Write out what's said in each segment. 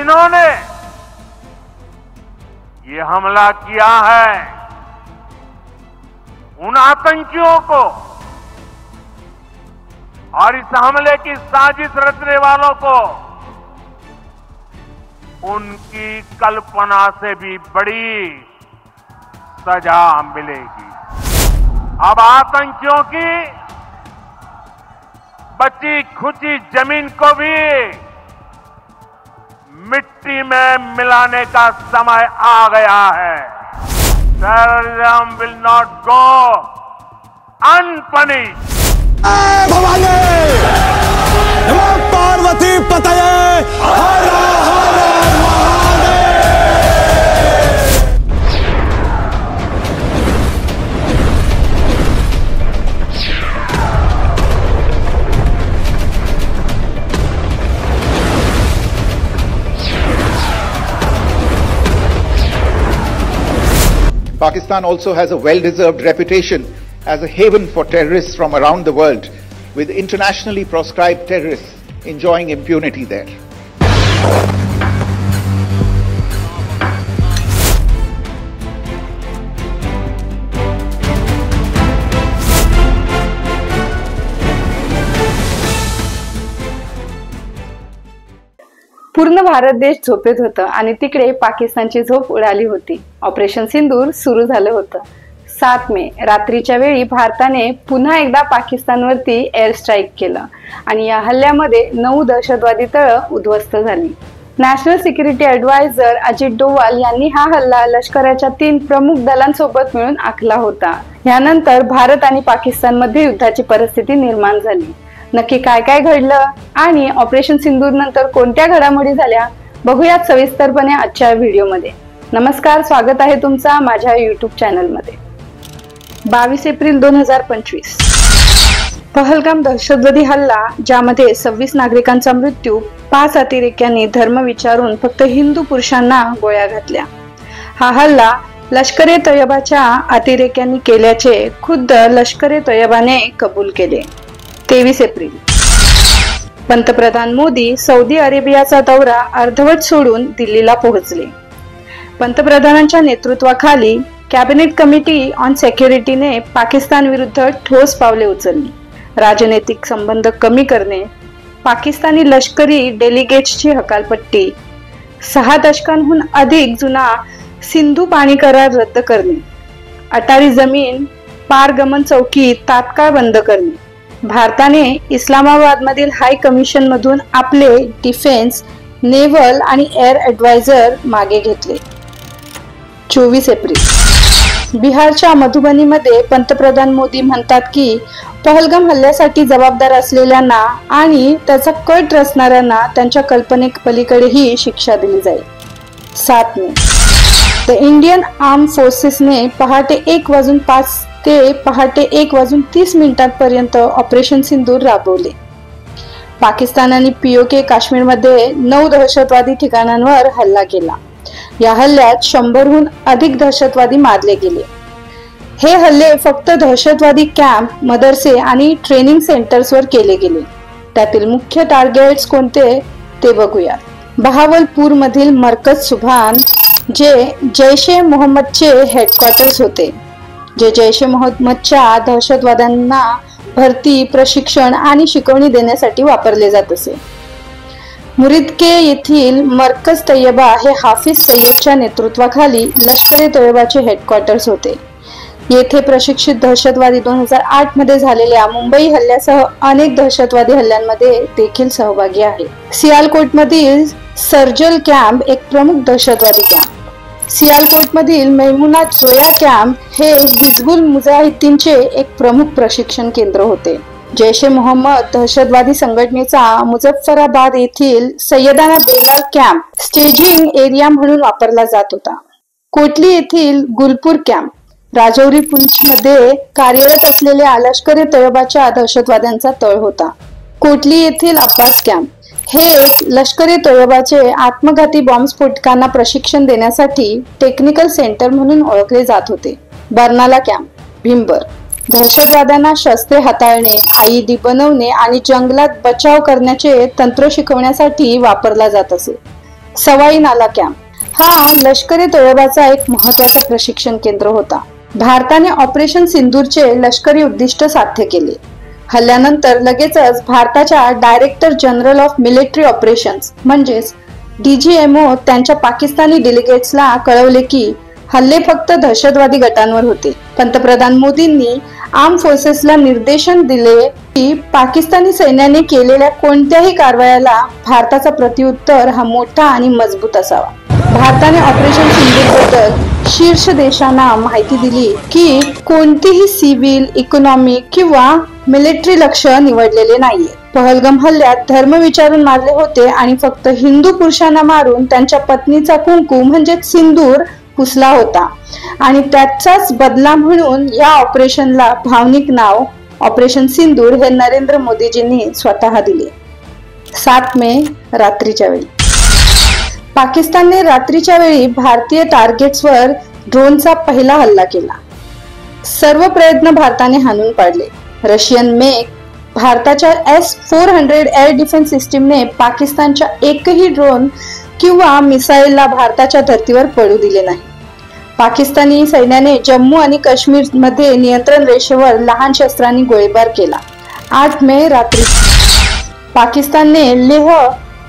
जिन्होंने ये हमला किया है उन आतंकियों को और इस हमले की साजिश रचने वालों को उनकी कल्पना से भी बड़ी सजा मिलेगी। अब आतंकियों की बची खुची जमीन को भी मिट्टी में मिलाने का समय आ गया है। Terrorism will not go unpunished. Bhavani नमो पार्वती पतये हर हर Pakistan also has a well-deserved reputation as a haven for terrorists from around the world, with internationally proscribed terrorists enjoying impunity there. पूर्ण भारत देश झोपेत होता आणि तिकडे पाकिस्तानची झोप उडाली होती। ऑपरेशन सिंदूर सुरू झालं होतं। 7 मे रात्रीच्या वेळी भारताने पुन्हा एकदा पाकिस्तानवरती एअर स्ट्राईक केलं आणि या हल्ल्यामध्ये 9 दहशतवादी तळं उद्ध्वस्त झाली। National security adviser Ajit Doval यांनी हा हल्ला लष्कराच्या 3 प्रमुख दलांसोबत मिळून आखला होता। यानंतर भारत आणि पाकिस्तानमध्ये युद्धाची परिस्थिती निर्माण झाली। नक्की काय काय घडलं आणि ऑपरेशन सिंदूर नंतर कोणत्या घडामोडी झाल्या बघूयात सविस्तरपणे आजच्या व्हिडिओमध्ये। नमस्कार, स्वागत आहे तुमचा माझ्या YouTube चॅनलमध्ये। 22 एप्रिल 2025 पहलगाम दहशतवादी हल्ला, ज्यामध्ये 26 नागरिकांचा मृत्यू, 5 अतिरेक्यांनी धर्म विचारून फक्त हिंदू पुरुषांना गोळ्या घातल्या। हा हल्ला लष्कर-ए-तैयबाच्या अतिरेक्यांनी केल्याचे खुद्द लष्कर-ए-तैयबाने कबूल केले। 23 एप्रिल पंतप्रधान मोदी सौदी अरेबियाचा दौरा अर्धवट सोडून दिल्लीला पोहोचले। पंतप्रधानांच्या नेतृत्वाखाली कॅबिनेट कमिटी ऑन सिक्युरिटीने पाकिस्तान विरुद्ध ठोस पावले उचलली। राजनैतिक संबंध कमी करणे, पाकिस्तानी लष्करी डेलिगेट्सची हकालपट्टी, 6 दशकांहून अधिक जुना सिंधू पाणी करार रद्द करणे, अटारी जमीन पारगमन चौकी तात्काळ बंद करणे, भारताने इस्लामाबादमधील हाय कमिशन मधून आपले डिफेन्स, नेव्हल आणि एअर ॲडवायझर मागे घेतले। 24 एप्रिल बिहारच्या मधुबनीमध्ये पंतप्रधान मोदी म्हणतात की पहलगाम हल्ल्यासाठी जबाबदार असलेल्यांना आणि त्याचा कट रचणाऱ्यांना त्यांच्या कल्पनेपलीकडेही शिक्षा दिली जाईल। 7 मे द इंडियन आर्म फोर्सेसने पहाटे 1:05 ते पहाटे 1:30 पर्यंत ऑपरेशन सिंदूर राबवले। पाकिस्तान आणि POK काश्मीरमध्ये 9 दहशतवादी ठिकाणांवर हल्ला केला। या हल्ल्यात 100हून अधिक दहशतवादी मारले गेले। हे हल्ले फक्त दहशतवादी कॅम्प, मदरसे आणि ट्रेनिंग सेंटर्सवर केले गेले। त्यातील मुख्य टार्गेट्स कोणते ते बघूया। बहावलपूर मधील मरकज सुभान, जे जैश-ए-मोहम्मदचे हेडक्वार्टर्स होते, जे जैश-ए-मोहम्मदच्या दहशतवाद्यांना भरती, प्रशिक्षण आणि शिकवणी देण्यासाठी वापरले जात असे। मुरिदके येथील मरकज तैयबा हे हाफिज सय्यदच्या नेतृत्वाखाली लष्कर-ए-तैयबाचे हेडक्वार्टर्स होते। येथे प्रशिक्षित दहशतवादी 2008 मध्ये झालेल्या मुंबई हल्ल्यासह अनेक दहशतवादी हल्ल्यांमध्ये देखील सहभागी आहेत। सियालकोटमधील सर्जल कॅम्प एक प्रमुख दहशतवादी कॅम्प। सियालकोटमधील मैमुना जोया कॅम्प हे हिजबुल मुजाहिदीनचे एक प्रमुख प्रशिक्षण केंद्र होते। जैश-ए-मोहम्मद दहशतवादी संघटनेचा मुझफ्फराबाद येथील सय्यदाना बेलाल कॅम्प स्टेजिंग एरिया म्हणून वापरला जात होता। कोटली येथील गुलपूर कॅम्प राजौरी पुंछमध्ये कार्यरत असलेल्या लष्कर-ए-तैयबाच्या दहशतवाद्यांचा तळ होता। कोटली येथील अब्बास कॅम्प हे लष्कर-ए-तैयबाचे आत्मघाती बॉम्बस्फोटकांना प्रशिक्षण देण्यासाठी टेक्निकल सेंटर म्हणून ओळखले जात होते। बर्नाला कॅम्प भीमबर दहशतवाद्यांना शस्त्रे हाताळणे, IED बनवणे आणि जंगलात बचाव करण्याचे तंत्र शिकवण्यासाठी वापरला जात असे। सवाई नाला कॅम्प हा लष्करी तळेबाचा एक महत्वाचा प्रशिक्षण केंद्र होता. भारताने ऑपरेशन सिंदूरचे लष्करी उद्दिष्ट साध्य केले. हल्ल्यानंतर लगेचच भारताच्या director general of military operations म्हणजेच DGMO त्यांच्या पाकिस्तानी डेलिगेट्सला कळवले की हल्ले फक्त दहशतवादी गटांवर होते. पंतप्रधान मोदींनी आर्म फोर्सेसला निर्देशन दिले की पाकिस्तानी सैन्याने केलेल्या कोणत्याही कारवायाला भारताचा प्रत्युत्तर हा मोठा आणि मजबूत असावा. भारताने ऑपरेशन सिंदूरबद्दल शीर्ष देशांना माहिती दिली की कोणतीही सिव्हिल, इकॉनॉमिक किंवा मिलिटरी लक्ष्य निवडलेले नाहीये. पहलगाम हल्ल्यात धर्म विचारून मारले होते आणि फक्त हिंदू पुरुषांना मारून त्यांच्या पत्नीचा कुंकू म्हणजे सिंदूर पुसला होता आणि त्याचाच बदला म्हणून या ऑपरेशनला भावनिक नाव ऑपरेशन सिंदूर हे नरेंद्र मोदीजींनी स्वतः दिले. 7 मे रात्रीच्या वेळी पाकिस्तानने रात्रीच्या वेळी भारतीय टार्गेट्सवर ड्रोनचा पहिला हल्ला केला. सर्व प्रयत्न भारताने हाणून पाडले. रशियन मेक भारताच्या S-400 एअर डिफेन्स सिस्टीमने पाकिस्तानच्या एकही ड्रोन किंवा मिसाईलला भारताच्या धर्तीवर पडू दिले नाही. पाकिस्तानी सैन्याने जम्मू आणि काश्मीर मध्ये नियंत्रण रेषेवर लहान शस्त्रांनी गोळीबार केला. 8 मे रात्री पाकिस्तानने लेह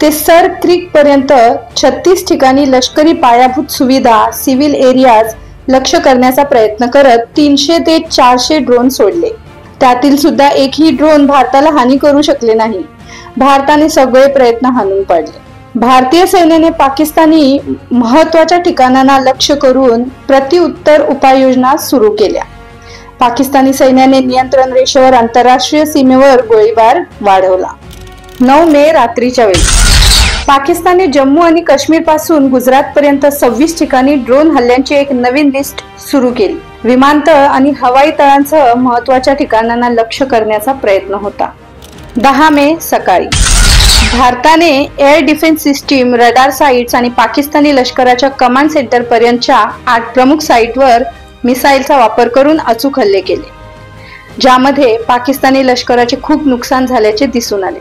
ते सर क्रीक पर्यंत 36 ठिकाणी लष्करी पायाभूत सुविधा, सिव्हिल एरियाज लक्ष्य करण्याचा प्रयत्न करत 300 ते 400 ड्रोन सोडले. त्यातील सुद्धा एकही ड्रोन भारताला हानी करू शकले नाही. भारताने सगळे प्रयत्न हाणून पाडले. भारतीय सैन्याने पाकिस्तानी महत्वाच्या ठिकाणांना लक्ष्य करून प्रत्युत्तर उपाययोजना सुरू केल्या. पाकिस्तानी सैन्याने नियंत्रण रेषेवर आंतरराष्ट्रीय सीमेवर गोळीबार वाढवला. 9 मे रात्रीच्या वेळी पाकिस्तानने जम्मू आणि काश्मीर पासून गुजरात पर्यंत 26 ठिकाणी ड्रोन हल्ल्यांची एक नवीन लिस्ट सुरू केली. विमानतळ आणि हवाई तळांसह महत्वाच्या ठिकाणांना लक्ष्य करण्याचा प्रयत्न होता. 10 मे सकाळी भारताने air defence system, radar sites आणि पाकिस्तानी लष्कराच्या कमांड सेंटर पर्यंतच्या 8 प्रमुख साइटवर मिसाईलचा वापर करून अचूक हल्ले केले, ज्यामध्ये पाकिस्तानी लष्कराचे खूप नुकसान झाल्याचे दिसून आले.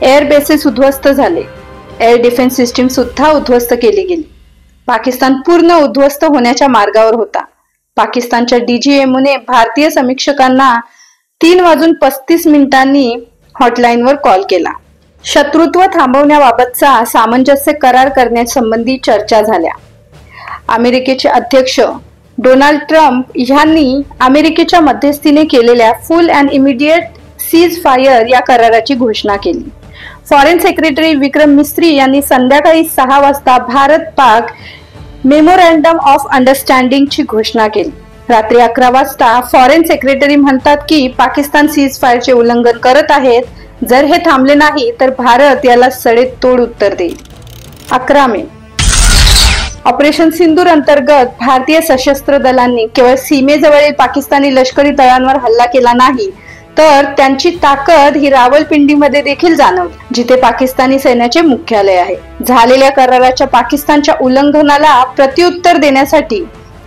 एअर बेसेस उद्ध्वस्त झाले. एअर डिफेन्स सिस्टीम सुद्धा उद्ध्वस्त केली गेली. पाकिस्तान पूर्ण उद्ध्वस्त होण्याच्या मार्गावर होता. पाकिस्तानच्या DGMOने भारतीय समीक्षकांना 3:35 हॉटलाईनवर कॉल केला. शत्रुत्व थांबवण्याबाबतचा सामंजस्य करार करण्यासंबंधी चर्चा झाल्या. अमेरिकेचे अध्यक्ष डोनाल्ड ट्रम्प यांनी अमेरिकेच्या मध्यस्थीने केलेल्या फुल अँड इमिडिएट सीज फायर या कराराची घोषणा केली. फॉरेन सेक्रेटरी विक्रम मिस्त्री यांनी संध्याकाळी 6 वाजता भारत-पाक मेमोरँडम ऑफ अंडरस्टँडिंगची घोषणा केली. रात्री 11 वाजता फॉरेन सेक्रेटरी म्हणतात की पाकिस्तान सीज फायरचे उल्लंघन करत आहेत. जर हे थांबले नाही तर भारत याला सडेतोड उत्तर देईल. 11 मे ऑपरेशन सिंदूर अंतर्गत भारतीय सशस्त्र दलांनी केवळ सीमेजवळील पाकिस्तानी लष्करी तळांवर हल्ला केला नाही, तर त्यांची ताकद ही रावलपिंडीमध्ये देखील जाणवली, जिथे पाकिस्तानी सैन्याचे मुख्यालय आहे. झालेल्या कराराच्या पाकिस्तानच्या उल्लंघनाला प्रत्युत्तर देण्यासाठी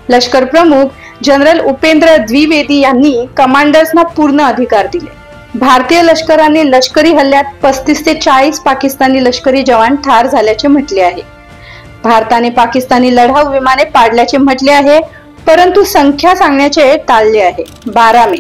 लष्कर प्रमुख जनरल उपेंद्र द्विवेदी यांनी कमांडर्सना पूर्ण अधिकार दिले. भारतीय लष्कराने लष्करी हल्ल्यात 35 ते 40 पाकिस्तानी लष्करी जवान ठार झाल्याचे म्हटले आहे. भारताने पाकिस्तानी लढाऊ विमाने पाडल्याचे म्हटले आहे, परंतु संख्या सांगण्याचे टाळले आहे. 12 मे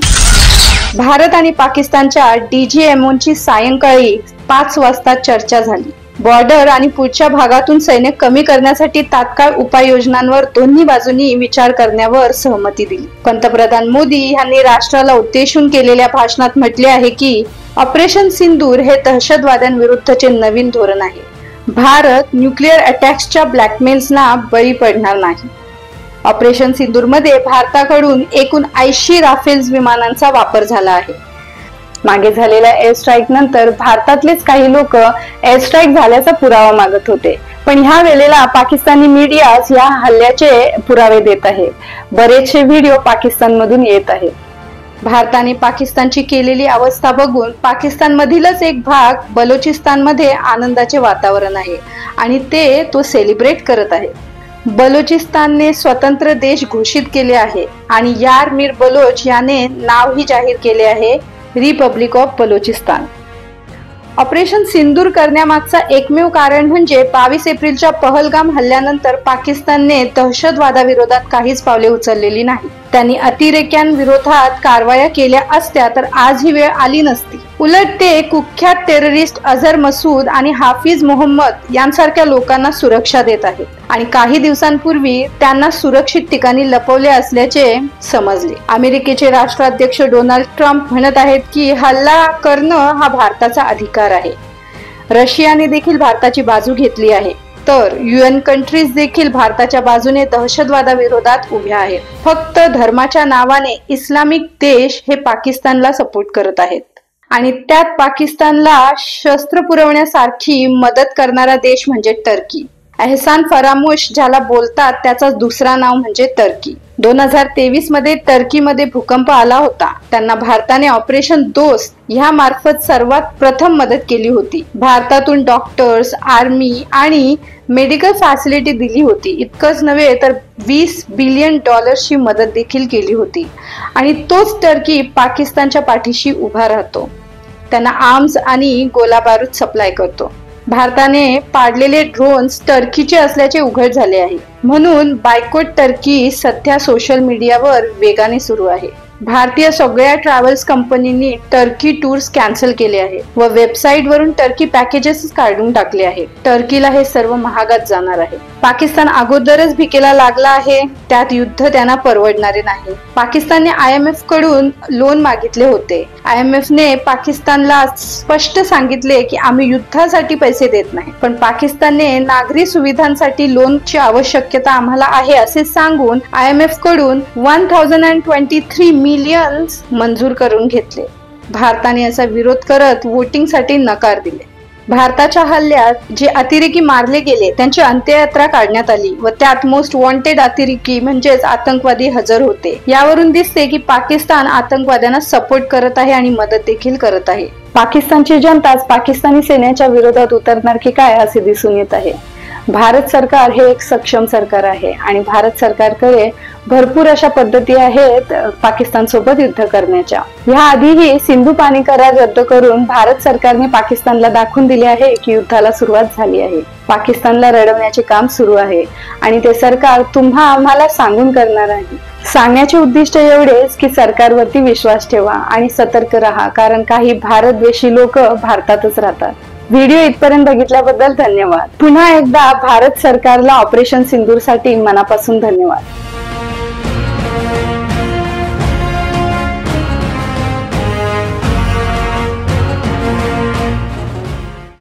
भारत आणि पाकिस्तानच्या DGMOची सायंकाळी 5 वाजता चर्चा झाली. बॉर्डर आणि पुढच्या भागातून सैन्य कमी करण्यासाठी तात्काळ उपाययोजनांवर दोन्ही बाजूंनी विचार करण्यावर सहमती दिली. पंतप्रधान मोदी यांनी राष्ट्राला उद्देशून केलेल्या भाषणात म्हटले आहे की ऑपरेशन सिंदूर हे दहशतवाद्यांविरुद्धचे नवीन धोरण आहे. भारत न्यूक्लिअर अटॅक्सच्या ब्लॅकमेल्सना बळी पडणार नाही. ऑपरेशन सिंदूर मध्ये भारताकडून एकूण 80 राफेल्स विमानांचा वापर झाला आहे. मागे झालेल्या एअर स्ट्राईक नंतर भारतातलेच काही लोक एअर स्ट्राईक झाल्याचा पुरावा मागत होते, पण ह्या वेळेला पाकिस्तानी मीडिया या हल्ल्याचे पुरावे देत आहे. बरेचसे व्हिडिओ पाकिस्तानमधून येत आहेत. भारताने पाकिस्तानची केलेली अवस्था बघून पाकिस्तानमधीलच एक भाग बलोचिस्तानमध्ये आनंदाचे वातावरण आहे आणि ते तो सेलिब्रेट करत आहे. बलोचिस्तानने स्वतंत्र देश घोषित केले आहे आणि यार मीर बलोच याने नावही जाहीर केले आहे, रिपब्लिक ऑफ बलोचिस्तान. ऑपरेशन सिंदूर करण्यामागचा एकमेव कारण म्हणजे 22 एप्रिलच्या पहलगाम हल्ल्यानंतर पाकिस्तानने दहशतवादाविरोधात काहीच पावले उचललेली नाही. त्यांनी अतिरेक्यांविरोधात कारवाया केल्या असत्या तर आज ही वेळ आली नसती. उलट ते कुख्यात टेररिस्ट अझर मसूद आणि हाफिज मोहम्मद यांसारख्या लोकांना सुरक्षा देत आहेत आणि काही दिवसांपूर्वी त्यांना सुरक्षित ठिकाणी लपवले असल्याचे समजले. अमेरिकेचे राष्ट्राध्यक्ष डोनाल्ड ट्रम्प म्हणत आहेत की हल्ला करणं हा भारताचा अधिकार आहे. रशियाने देखील भारताची बाजू घेतली आहे, तर UN कंट्रीज देखील भारताच्या बाजूने दहशतवादाविरोधात उभ्या आहेत. फक्त धर्माच्या नावाने इस्लामिक देश हे पाकिस्तानला सपोर्ट करत आहेत आणि त्यात पाकिस्तानला शस्त्र पुरवण्यासारखी मदत करणारा देश म्हणजे टर्की. एहसान फरामोश ज्याला बोलतात त्याचं दुसरा नाव म्हणजे टर्की. 2023 मध्ये टर्कीमध्ये भूकंप आला होता. त्यांना भारताने ऑपरेशन दोस्त ह्या मार्फत सर्वात प्रथम मदत केली होती. भारतातून डॉक्टर्स, आर्मी आणि मेडिकल फॅसिलिटी दिली होती. इतकंच नव्हे तर $20 बिलियन ची मदत देखील केली होती आणि तोच टर्की पाकिस्तानच्या पाठीशी उभा राहतो. त्यांना आर्म्स आणि गोलाबारूद सप्लाय करतो. भारताने पाडलेले ड्रोन्स टर्कीचे असल्याचे उघड झाले आहे, म्हणून बायकॉट टर्की सध्या सोशल मीडियावर वेगाने सुरू आहे. भारतीय सगळ्या ट्रॅव्हल्स कंपनींनी टर्की टूर्स कॅन्सल केले आहे व वेबसाईट वरून टर्की पॅकेजेस काढून टाकले आहे. टर्कीला हे सर्व महागात जाणार आहे. पाकिस्तान अगोदरच भिकेला लागला आहे, त्यात युद्ध त्यांना परवडणारे नाही. पाकिस्तानने IMF कडून लोन मागितले होते. IMF ने पाकिस्तानला स्पष्ट सांगितले की आम्ही युद्धासाठी पैसे देत नाही, पण पाकिस्तानने नागरी सुविधांसाठी लोनची आवश्यकता आम्हाला आहे असे सांगून IMF कडून 1023 मिलियन मंजूर करून घेतले. भारताने याचा विरोध करत वोटिंगसाठी नकार दिले. भारताच्या हल्ल्यात जे अतिरेकी मारले गेले त्यांची अंत्ययात्रा काढण्यात आली व त्यात मोस्ट वॉन्टेड अतिरेकी म्हणजेच आतंकवादी हजर होते. यावरून दिसते की पाकिस्तान आतंकवाद्यांना सपोर्ट करत आहे आणि मदत देखील करत आहे. पाकिस्तानची जनताच पाकिस्तानी सैन्याच्या विरोधात उतरणार की काय असे दिसून येत आहे. भारत सरकार हे एक सक्षम सरकार आहे आणि भारत सरकारकडे भरपूर अशा पद्धती आहेत पाकिस्तान सोबत युद्ध करण्याच्या. ह्या आधीही सिंधू पाणी करार रद्द करून भारत सरकारने पाकिस्तानला दाखवून दिले आहे की युद्धाला सुरुवात झाली आहे. पाकिस्तानला रडवण्याचे काम सुरू आहे आणि ते सरकार तुम्हा आम्हाला सांगून करणार आहे. सांगण्याचे उद्दिष्ट एवढेच की सरकारवरती विश्वास ठेवा आणि सतर्क राहा, कारण काही भारतद्वेषी लोक भारतातच राहतात. व्हिडिओ इथपर्यंत बघितल्याबद्दल धन्यवाद. पुन्हा एकदा भारत सरकारला ऑपरेशन सिंदूरसाठी मनापासून धन्यवाद.